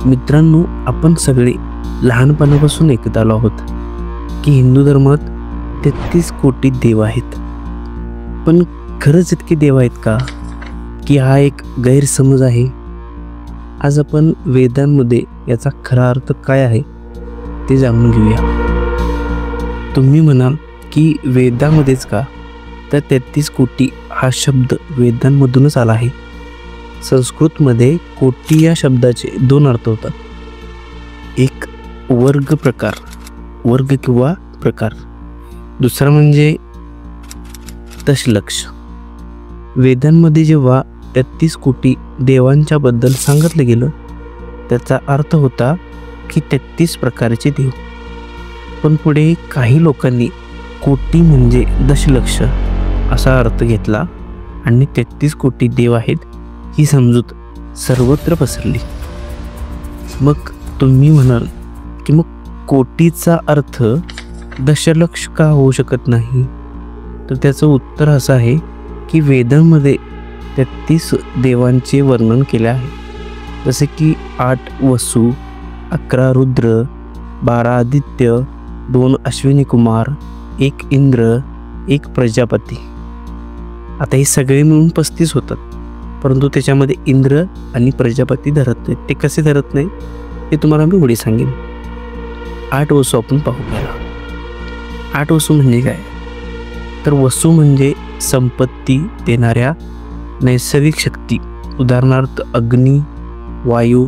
मित्रांनो, आपण सगळे लहानपणापासून ऐकत आलो आहोत की हिंदू धर्मात 33 कोटी देव आहेत. पण खरंच इतके देव आहेत का, की हा एक गैरसमज आहे? आज आपण वेदांमध्ये याचा खरा अर्थ काय आहे ते जाणून घेऊया. तुम्ही म्हणाल की वेदामध्येच का? तर 33 कोटी हा शब्द वेदांमधूनच आला आहे. संस्कृतमध्ये कोटी या शब्दाचे 2 अर्थ होतात. एक वर्ग किंवा प्रकार, दुसरा म्हणजे दशलक्ष. वेदांमध्ये जेव्हा 33 कोटी देवांच्या बद्दल सांगितलं गेलं त्याचा अर्थ होता की 33 प्रकारचे देव. पण पुढे काही लोकांनी कोटी म्हणजे दशलक्ष असा अर्थ घेतला आणि 33 कोटी देव आहेत ही समजूत सर्वत्र पसरली. मग तुम्ही म्हणाल की मग कोटीचा अर्थ दशलक्ष का होऊ शकत नाही? तर त्याचं उत्तर असं आहे की वेदांमध्ये 33 देवांचे वर्णन केले आहे. जसे की 8 वसु, 11 रुद्र, 12 आदित्य, 2 अश्विनी कुमार, 1 इंद्र, 1 प्रजापती. आता हे सगळे मिळून 35 होतात, परंतु त्याच्यामध्ये इंद्र आणि प्रजापती धरत नाहीत. ते कसे धरत नाही हे तुम्हाला मी पुढे सांगेन. 8 वसू आपण पाहू. पहिला 8 वसू म्हणजे काय? तर वसू म्हणजे संपत्ती देणाऱ्या नैसर्गिक शक्ती, उदाहरणार्थ अग्नी, वायू,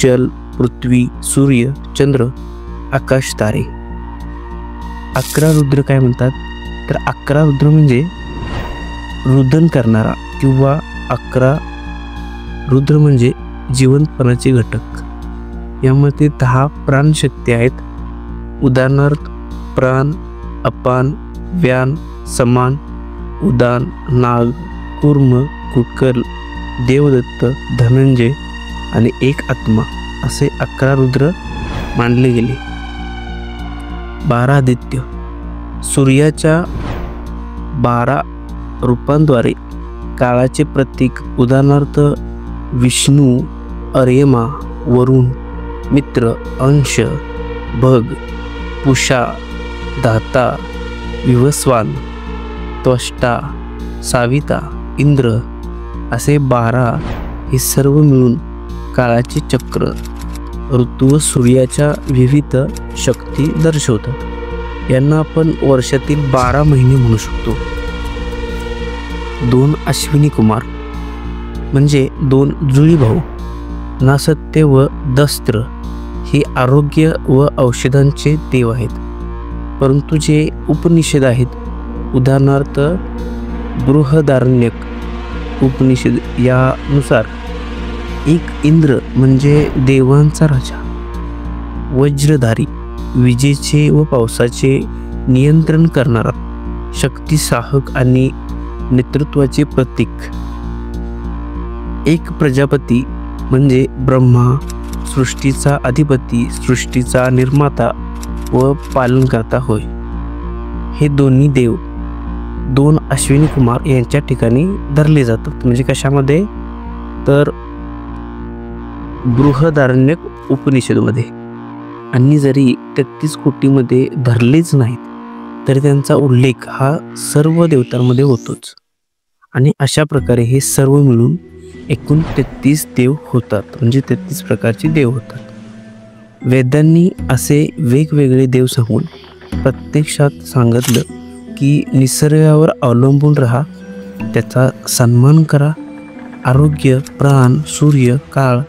जल, पृथ्वी, सूर्य, चंद्र, आकाश, तारे. 11 रुद्र काय म्हणतात? तर 11 रुद्र म्हणजे रुदन करणारा, किंवा 11 रुद्र म्हणजे जिवंतपणाचे घटक. यामध्ये 10 प्राणशक्ती आहेत. उदाहरणार्थ प्राण, अपान, व्यान, समान, उदान, नाग, कूर्म, कुटकल, देवदत्त, धनंजय आणि 1 आत्मा असे 11 रुद्र मानले गेले. 12 आदित्य सूर्याच्या 12 रूपांद्वारे काळाचे प्रतीक, उदाहरणार्थ विष्णू, अर्यमा, वरुण, मित्र, अंश, भग, पुषा, धाता, विवस्वान, त्वष्टा, साविता, इंद्र असे 12 हे सर्व मिळून काळाचे चक्र, ऋतू व सूर्याच्या विविध शक्ती दर्शवतात. यांना आपण वर्षातील 12 महिने म्हणू शकतो. 2 अश्विनी कुमार म्हणजे 2 जुळी भाऊ, नासत्य व दस्त्र हे आरोग्य व औषधांचे देव आहेत. परंतु जे उपनिषद आहेत, उदाहरणार्थ बृहदारण्यक उपनिषद यानुसार 1 इंद्र म्हणजे देवांचा राजा, वज्रधारी, विजेचे व पावसाचे नियंत्रण करणारा, शक्तिसाहक आणि नेतृत्वाचे प्रतीक. 1 प्रजापती म्हणजे ब्रह्मा, सृष्टीचा अधिपती, सृष्टीचा निर्माता व पालनकर्ता होय. हे दोन्ही देव 2 अश्विनी कुमार यांच्या ठिकाणी धरले जातात. म्हणजे कशामध्ये? तर बृहदारण्यक उपनिषदमध्ये. आणि जरी 33 कोटीमध्ये धरलेच नाहीत तरी त्यांचा उल्लेख हा सर्व देवतांमध्ये होतोच. आणि अशा प्रकारे हे सर्व मिळून एकूण 33 देव होतात, म्हणजे 33 प्रकारचे देव होतात. वेदांनी असे वेगवेगळे देव सांगून प्रत्यक्षात सांगितलं की निसर्गावर अवलंबून राहा, त्याचा सन्मान करा. आरोग्य, प्राण, सूर्य, काळ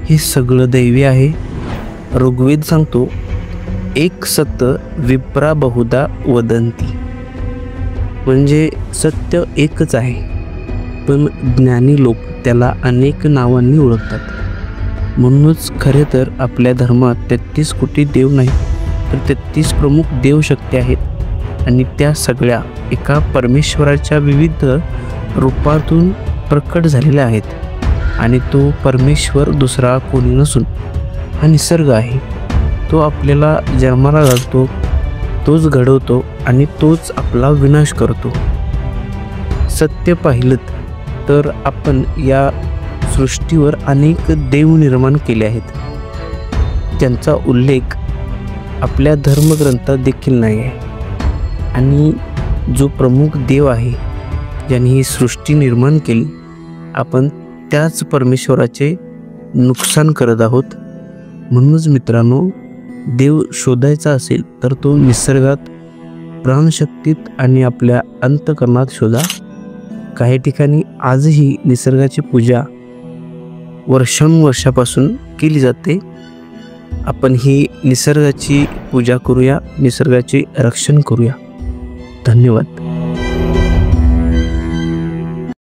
हे सगळं दैवी आहे. ऋग्वेद सांगतो, एक सत विप्रा बहुधा वदंती, म्हणजे सत्य एकच आहे, पण ज्ञानी लोक त्याला अनेक नावांनी ओळखतात. म्हणूनच खरे तर आपल्या धर्मात 33 कोटी देव नाही, तर 33 प्रमुख देवशक्ती आहेत. आणि त्या सगळ्या एका परमेश्वराच्या विविध रूपातून प्रकट झालेल्या आहेत. आणि तो परमेश्वर दुसरा कोणी नसून हा निसर्ग आहे. तो आपल्याला जन्माला घालतो, तोच घडवतो आणि तोच आपला विनाश करतो. सत्य पाहिलं तर आपण या सृष्टीवर अनेक देव निर्माण केले आहेत. त्यांचा उल्लेख आपल्या धर्मग्रंथात देखील नाही आहे. आणि जो प्रमुख देव आहे ज्याने ही सृष्टी निर्माण केली, आपण त्याच परमेश्वराचे नुकसान करत आहोत. म्हणूनच मित्रांनो, देव शोधायचा असेल तर तो निसर्गात, प्राणशक्तीत आणि आपल्या अंतःकरणात शोधा. काही ठिकाणी आजही निसर्गाची पूजा वर्षानुवर्षापासून केली जाते. आपण ही निसर्गाची पूजा करूया, निसर्गाचे रक्षण करूया. धन्यवाद.